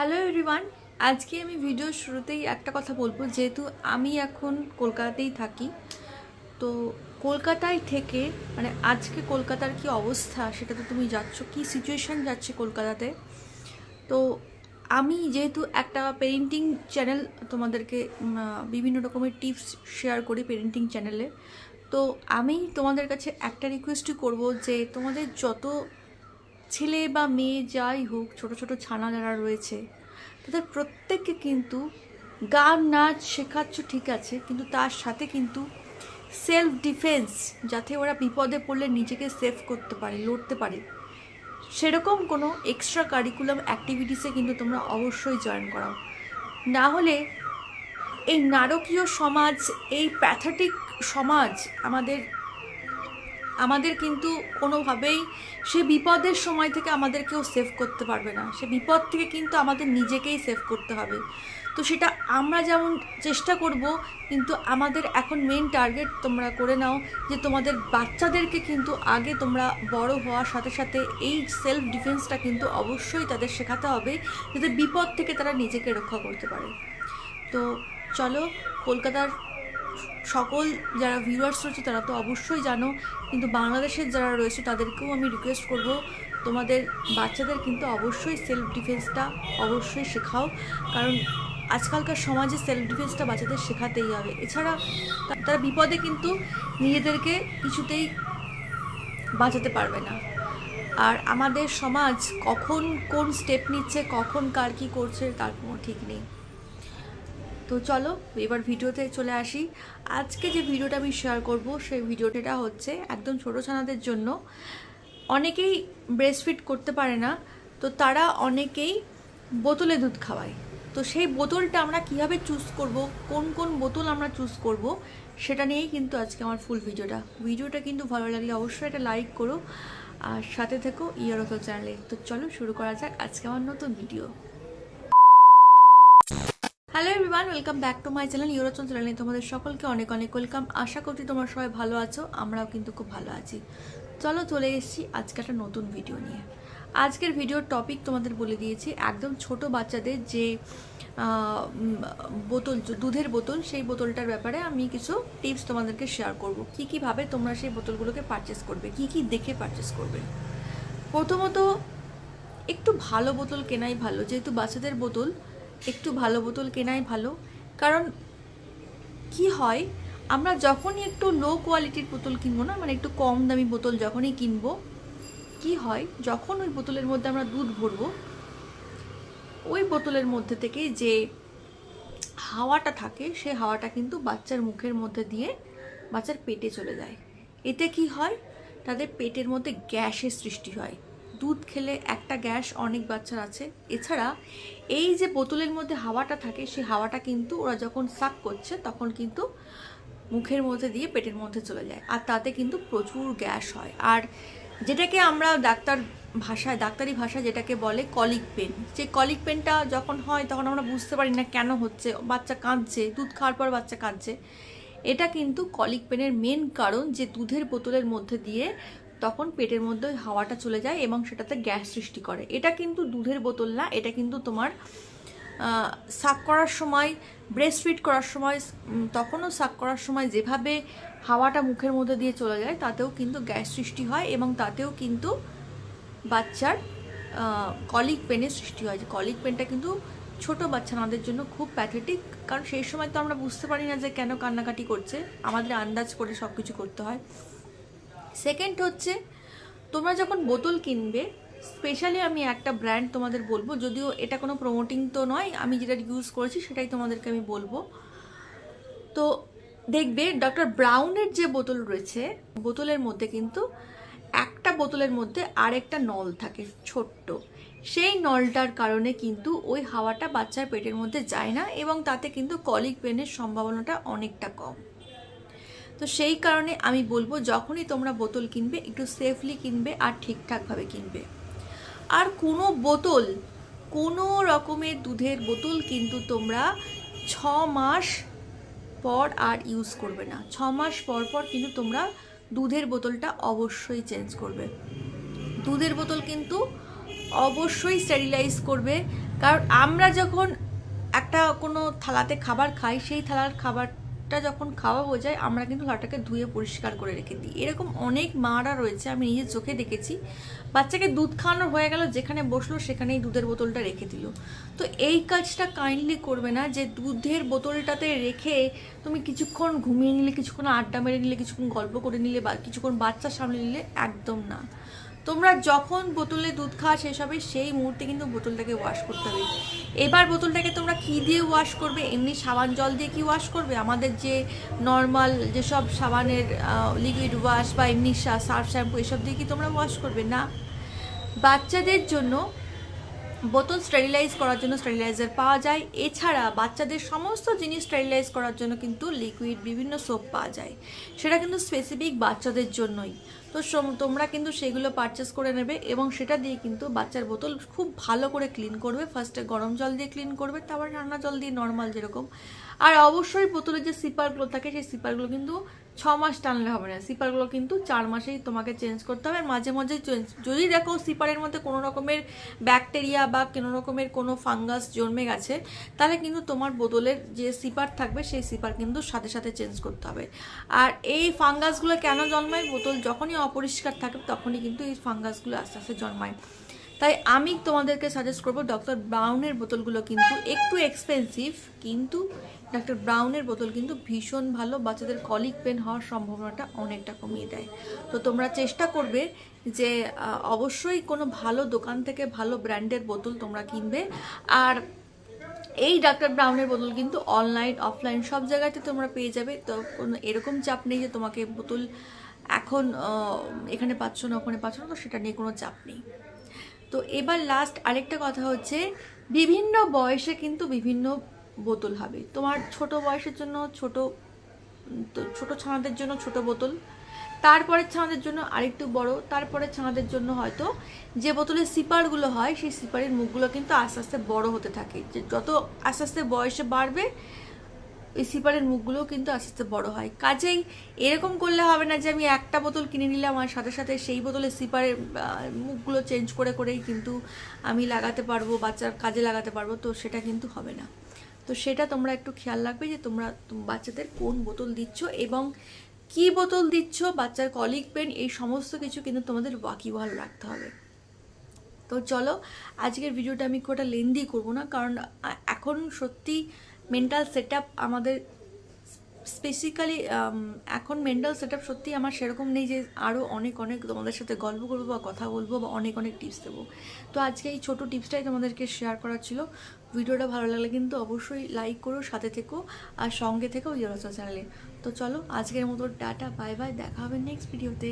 Hello everyone, আজকে আমি video শুরুতেই একটা কথা বলবো। যেহেতু আমি এখন কলকাতাতেই থাকি, তো কলকাতায় থেকে মানে আজকে কলকাতার কি অবস্থা সেটা তো তুমি যাচ্ছ, কি সিচুয়েশান যাচ্ছে কলকাতাতে। তো আমি যেহেতু একটা পেরেন্টিং চ্যানেল তোমাদেরকে বিভিন্ন রকমের টিপস শেয়ার করি পেরেন্টিং চ্যানেলে, তো আমি তোমাদের কাছে একটা রিকোয়েস্টই করব যে তোমাদের যত ছেলে বা মেয়ে যাই হোক, ছোট ছোট ছানা যারা রয়েছে তাদের প্রত্যেককে কিন্তু গান নাচ শেখাচ্ছ ঠিক আছে, কিন্তু তার সাথে কিন্তু সেলফ ডিফেন্স, যাতে ওরা বিপদে পড়লে নিজেকে সেভ করতে পারে, লড়তে পারে, সেরকম কোনো এক্সট্রা কারিকুলাম অ্যাক্টিভিটিসে কিন্তু তোমরা অবশ্যই জয়েন করাও। না হলে এই নারকীয় সমাজ, এই প্যাথেটিক সমাজ আমাদের কিন্তু কোনোভাবেই সে বিপদের সময় থেকে আমাদেরকেও সেভ করতে পারবে না। সে বিপদ থেকে কিন্তু আমাদের নিজেকেই সেভ করতে হবে। তো সেটা আমরা যেমন চেষ্টা করব, কিন্তু আমাদের এখন মেন টার্গেট তোমরা করে নাও যে তোমাদের বাচ্চাদেরকে কিন্তু আগে তোমরা বড় হওয়ার সাথে সাথে এই সেলফ ডিফেন্সটা কিন্তু অবশ্যই তাদের শেখাতে হবে, যাতে বিপদ থেকে তারা নিজেকে রক্ষা করতে পারে। তো চলো, কলকাতার সকল যারা ভিউয়ার্স রয়েছে তারা তো অবশ্যই জানো, কিন্তু বাংলাদেশের যারা রয়েছে তাদেরকেও আমি রিকোয়েস্ট করব, তোমাদের বাচ্চাদের কিন্তু অবশ্যই সেলফ ডিফেন্সটা অবশ্যই শেখাও। কারণ আজকালকার সমাজে সেলফ ডিফেন্সটা বাচ্চাদের শেখাতেই হবে, এছাড়া তারা বিপদে কিন্তু নিজেদেরকে কিছুতেই বাঁচাতে পারবে না। আর আমাদের সমাজ কখন কোন স্টেপ নিচ্ছে, কখন কার কী করছে তার কোনো ঠিক নেই। তো চলো এবার ভিডিওতে চলে আসি। আজকে যে ভিডিওটা আমি শেয়ার করব সেই ভিডিওটা হচ্ছে একদম ছোটো ছানাদের জন্য। অনেকেই ব্রেস্টফিড করতে পারে না, তো তারা অনেকেই বোতলে দুধ খাওয়ায়। তো সেই বোতলটা আমরা কীভাবে চুজ করব, কোন কোন বোতল আমরা চুজ করব, সেটা নিয়েই কিন্তু আজকে আমার ফুল ভিডিওটা কিন্তু ভালো লাগলে অবশ্যই একটা লাইক করো আর সাথে থেকো ইয়োরোচল চ্যানেলে। তো চলো শুরু করা যাক আজকে আমার নতুন video. Hello everyone, welcome back to my channel ইয়োরোচল চ্যানেলে। তোমাদের সকলকে অনেক অনেক ওয়েলকাম। আশা করছি তোমরা সবাই ভালো আছো, আমরাও কিন্তু খুব ভালো আছি। চলো চলে এসেছি আজকে একটা নতুন ভিডিও নিয়ে। আজকের ভিডিওর টপিক তোমাদের বলে দিয়েছি, একদম ছোট বাচ্চাদের যে বোতল, দুধের বোতল, সেই বোতলটার ব্যাপারে আমি কিছু টিপস তোমাদেরকে শেয়ার করব। কীভাবে তোমরা সেই বোতলগুলোকে পারচেস করবে, কী দেখে পারচেস করবে। প্রথমত একটু ভালো বোতল কেনাই ভালো, যেহেতু বাচ্চাদের বোতল, একটু ভালো বোতল কেনাই ভালো। কারণ কি হয়, আমরা যখনই একটু লো কোয়ালিটির বোতল কিনবো না, মানে একটু কম দামি বোতল যখনই কিনবো, কি হয়, যখন ওই বোতলের মধ্যে আমরা দুধ ভরবো, ওই বোতলের মধ্যে থেকে যে হাওয়াটা থাকে সেই হাওয়াটা কিন্তু বাচ্চার মুখের মধ্যে দিয়ে বাচ্চার পেটে চলে যায়। এতে কি হয়, তাদের পেটের মধ্যে গ্যাসের সৃষ্টি হয়। দুধ খেলে একটা গ্যাস অনেক বাচ্চার আছে। এছাড়া এই যে বোতলের মধ্যে হাওয়াটা থাকে, সেই হাওয়াটা কিন্তু ওরা যখন সাক করছে তখন কিন্তু মুখের মধ্যে দিয়ে পেটের মধ্যে চলে যায়, আর তাতে কিন্তু প্রচুর গ্যাস হয়। আর যেটাকে আমরা ডাক্তারি ভাষায় যেটাকে বলে কলিক পেন, যে কলিক পেনটা যখন হয় তখন আমরা বুঝতে পারি না কেন হচ্ছে, বাচ্চা কাঁদছে, দুধ খাওয়ার পর বাচ্চা কাঁদছে। এটা কিন্তু কলিক পেনের মেন কারণ, যে দুধের বোতলের মধ্যে দিয়ে তখন পেটের মধ্যে হাওয়াটা চলে যায় এবং সেটাতে গ্যাস সৃষ্টি করে। এটা কিন্তু দুধের বোতল না, এটা কিন্তু তোমার সাক করার সময়, ব্রেস্টফিড করার সময়, তখনও সাক করার সময় যেভাবে হাওয়াটা মুখের মধ্যে দিয়ে চলে যায় তাতেও কিন্তু গ্যাস সৃষ্টি হয় এবং তাতেও কিন্তু বাচ্চার কলিক পেনের সৃষ্টি হয়। যে কলিক পেনটা কিন্তু ছোট বাচ্চাদের জন্য খুব প্যাথেটিক, কারণ সেই সময় তো আমরা বুঝতে পারি না যে কেন কান্নাকাটি করছে, আমাদের আন্দাজ করে সব কিছু করতে হয়। সেকেন্ড হচ্ছে, তোমরা যখন বোতল কিনবে, স্পেশালি আমি একটা ব্র্যান্ড তোমাদের বলবো, যদিও এটা কোনো প্রমোটিং তো নয়, আমি যেটা ইউজ করেছি সেটাই তোমাদেরকে আমি বলবো। তো দেখবে ডক্টর ব্রাউনের যে বোতল রয়েছে, বোতলের মধ্যে কিন্তু একটা বোতলের মধ্যে আরেকটা নল থাকে ছোট্ট, সেই নলটার কারণে কিন্তু ওই হাওয়াটা বাচ্চার পেটের মধ্যে যায় না এবং তাতে কিন্তু কলিক পেনের সম্ভাবনাটা অনেকটা কম। তো সেই কারণে আমি বলবো, যখনই তোমরা বোতল কিনবে একটু সেফলি কিনবে আর ঠিকঠাকভাবে কিনবে। আর কোনো রকমের দুধের বোতল কিন্তু তোমরা 6 মাস পর আর ইউজ করবে না। 6 মাস পর পর কিন্তু তোমরা দুধের বোতলটা অবশ্যই চেঞ্জ করবে। দুধের বোতল কিন্তু অবশ্যই স্টেরিলাইজ করবে, কারণ আমরা যখন একটা কোনো থালাতে খাবার খাই, সেই থালার খাবারটা যখন খাওয়া হয়ে যায় আমরা কিন্তু থালাটাকে ধুয়ে পরিষ্কার করে রেখে দিই। এরকম অনেক মারা রয়েছে, আমি নিজের চোখে দেখেছি, বাচ্চাকে দুধ খাওয়ানো হয়ে গেল, যেখানে বসলো সেখানেই দুধের বোতলটা রেখে দিল। তো এই কাজটা কাইন্ডলি করবে না, যে দুধের বোতলটাতে রেখে তুমি কিছুক্ষণ ঘুমিয়ে নিলে, কিছুক্ষণ আড্ডা মেরে নিলে, কিছুক্ষণ গল্প করে নিলে, বা কিছুক্ষণ বাচ্চা সামলে নিলে, একদম না। তোমরা যখন বোতলে দুধ খাওয়া শেষ হবে সেই মুহূর্তে কিন্তু বোতলটাকে ওয়াশ করতে হবে। এবার বোতলটাকে তোমরা কী দিয়ে ওয়াশ করবে? এমনি সাবান জল দিয়ে কি ওয়াশ করবে? আমাদের যে নর্মাল যেসব সাবানের লিকুইড ওয়াশ বা এমনি সার্ফ শ্যাম্পু এসব দিয়ে কি তোমরা ওয়াশ করবে? না। বাচ্চাদের জন্য বোতল স্টেরিলাইজ করার জন্য স্টেরিলাইজার পাওয়া যায়। এছাড়া বাচ্চাদের সমস্ত জিনিস স্টেরিলাইজ করার জন্য কিন্তু লিকুইড বিভিন্ন সোপ পাওয়া যায়, সেটা কিন্তু স্পেসিফিক বাচ্চাদের জন্যই। তো তোমরা কিন্তু সেগুলো পারচেস করে নেবে এবং সেটা দিয়ে কিন্তু বাচ্চার বোতল খুব ভালো করে ক্লিন করবে। ফার্স্টে গরম জল দিয়ে ক্লিন করবে, তারপর ঠান্ডা জল দিয়ে নর্মাল যেরকম। আর অবশ্যই বোতলের যে সিপারগুলো থাকে সেই সিপারগুলো কিন্তু 6 মাস টানলে হবে না, সিপারগুলো কিন্তু 4 মাসেই তোমাকে চেঞ্জ করতে হবে। মাঝে মাঝে যদি দেখো সিপারের মধ্যে কোনো রকমের ব্যাকটেরিয়া বা কোনো রকমের কোনো ফাঙ্গাস জন্মে গেছে, তাহলে কিন্তু তোমার বোতলের যে সিপার থাকবে সেই সিপার কিন্তু সাথে সাথে চেঞ্জ করতে হবে। আর এই ফাঙ্গাসগুলো কেন জন্মায়? বোতল যখনই অপরিষ্কার থাকে তখনই কিন্তু এই ফাঙ্গাসগুলো আস্তে আস্তে জন্মায়। তাই আমি তোমাদেরকে সাজেস্ট করবো ডক্টর ব্রাউনের বোতলগুলো কিন্তু একটু এক্সপেন্সিভ, কিন্তু ডক্টর ব্রাউনের বোতল কিন্তু ভীষণ ভালো, বাচ্চাদের কলিক পেন হওয়ার সম্ভাবনাটা অনেকটা কমিয়ে দেয়। তো তোমরা চেষ্টা করবে যে অবশ্যই কোনো ভালো দোকান থেকে ভালো ব্র্যান্ডের বোতল তোমরা কিনবে। আর এই ডক্টর ব্রাউনের বোতল কিন্তু অনলাইন অফলাইন সব জায়গাতে তোমরা পেয়ে যাবে। তো কোনো এরকম চাপ নেই যে তোমাকে বোতল এখন এখানে পাচ্ছ না ওখানে পাচ্ছ না, তো সেটা নিয়ে কোনো চাপ নেই। তো এবার লাস্ট আরেকটা কথা হচ্ছে, বিভিন্ন বয়সে কিন্তু বিভিন্ন বোতল হবে। তোমার ছোট বয়সের জন্য ছোট ছানাদের জন্য ছোট বোতল, তারপরের ছানাদের জন্য আরেকটু বড়, তারপরের ছানাদের জন্য হয়তো যে বোতলের সিপারগুলো হয় সেই সিপারের মুখগুলো কিন্তু আস্তে আস্তে বড় হতে থাকে। যে যত আস্তে আস্তে বয়সে বাড়বে এই সিপারের মুখগুলোও কিন্তু আস্তে আস্তে বড় হয়। কাজেই এরকম করলে হবে না যে আমি একটা বোতল কিনে নিলাম আর সাথে সাথে সেই বোতলের সিপারের মুখগুলো চেঞ্জ করে করেই কিন্তু আমি লাগাতে পারবো, বাচ্চার কাজে লাগাতে পারবো, তো সেটা কিন্তু হবে না। তো সেটা তোমরা একটু খেয়াল রাখবে যে তোমরা বাচ্চাদের কোন বোতল দিচ্ছ এবং কি বোতল দিচ্ছ, বাচ্চার কলিক পেন, এই সমস্ত কিছু কিন্তু তোমাদের ওয়াকিবহাল রাখতে হবে। তো চলো আজকের ভিডিওটা আমি খুব একটা লেন্দি করবো না, কারণ এখন সত্যি মেন্টাল সেট আপ আমাদের স্পেসিক্যালি এখন মেন্টাল সেট আপ সত্যি আমার সেরকম নেই যে আরও অনেক তোমাদের সাথে গল্প করবো বা কথা বলবো বা অনেক টিপস দেবো। তো আজকে এই ছোটো টিপসটাই তোমাদেরকে শেয়ার করার ছিল। ভিডিওটা ভালো লাগলে কিন্তু অবশ্যই লাইক করো, সাথে থেকো আর সঙ্গে থেকো ইয়োরসা চ্যানেলে। তো চলো আজকের মতো টাটা, বাই বাই, দেখা হবে নেক্সট ভিডিওতে।